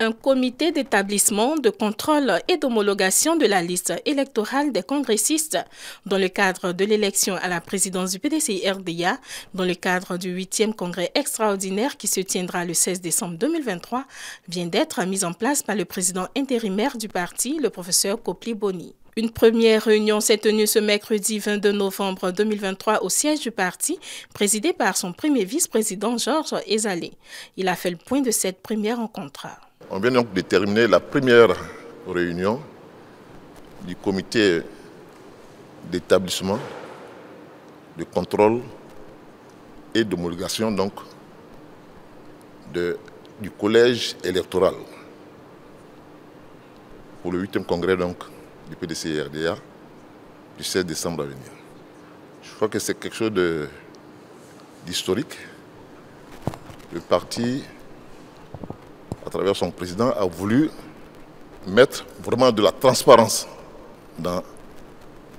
Un comité d'établissement, de contrôle et d'homologation de la liste électorale des congressistes dans le cadre de l'élection à la présidence du PDCI-RDA, dans le cadre du 8e congrès extraordinaire qui se tiendra le 16 décembre 2023, vient d'être mis en place par le président intérimaire du parti, le professeur Kopli Boni. Une première réunion s'est tenue ce mercredi 22 novembre 2023 au siège du parti, présidée par son premier vice-président Georges Ezalé. Il a fait le point de cette première rencontre. On vient donc de terminer la première réunion du comité d'établissement, de contrôle et d'homologation du collège électoral pour le 8e congrès du PDCI-RDA du 16 décembre à venir. Je crois que c'est quelque chose d'historique. Le parti, à travers son président, a voulu mettre vraiment de la transparence dans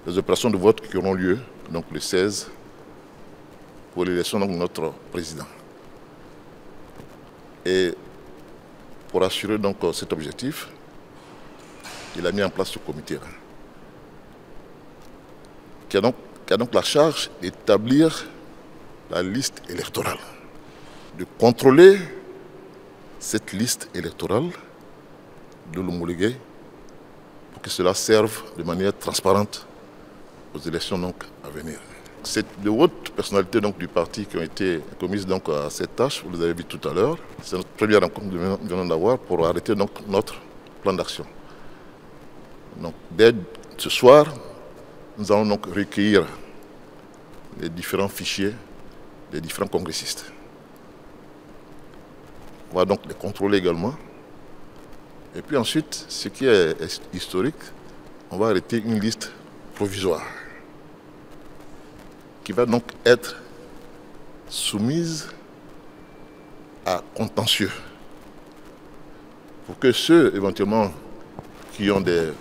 les opérations de vote qui auront lieu le 16 pour l'élection de notre président. Et pour assurer cet objectif, il a mis en place ce comité-là, qui a donc la charge d'établir la liste électorale, de contrôler cette liste électorale, de l'homologuer pour que cela serve de manière transparente aux élections à venir. C'est de hautes personnalités du parti qui ont été commises à cette tâche, vous les avez vu tout à l'heure. C'est notre première rencontre que nous venons d'avoir pour arrêter notre plan d'action. Dès ce soir, nous allons recueillir les différents fichiers des différents congressistes. On va les contrôler également. Et puis ensuite, ce qui est historique, on va arrêter une liste provisoire qui va être soumise à contentieux pour que ceux éventuellement qui ont des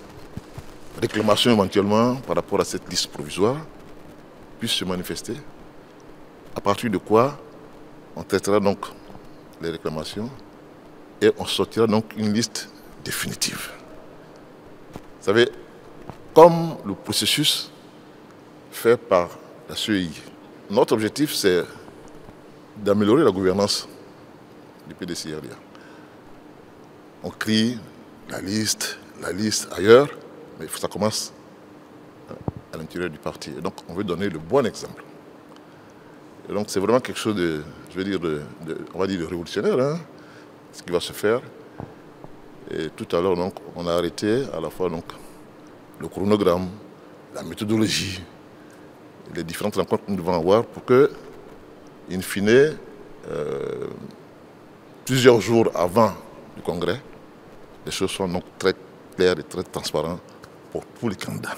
réclamations éventuellement par rapport à cette liste provisoire puissent se manifester, à partir de quoi on traitera les réclamations et on sortira une liste définitive. Vous savez, comme le processus fait par la CEI, notre objectif c'est d'améliorer la gouvernance du PDCI-RDA. On crie la liste ailleurs, mais ça commence à l'intérieur du parti. Et donc on veut donner le bon exemple. Et donc c'est vraiment quelque chose de révolutionnaire, ce qui va se faire. Et tout à l'heure, on a arrêté à la fois le chronogramme, la méthodologie, les différentes rencontres que nous devons avoir pour que, in fine, plusieurs jours avant le congrès, les choses soient très claires et très transparentes pour tous les candidats.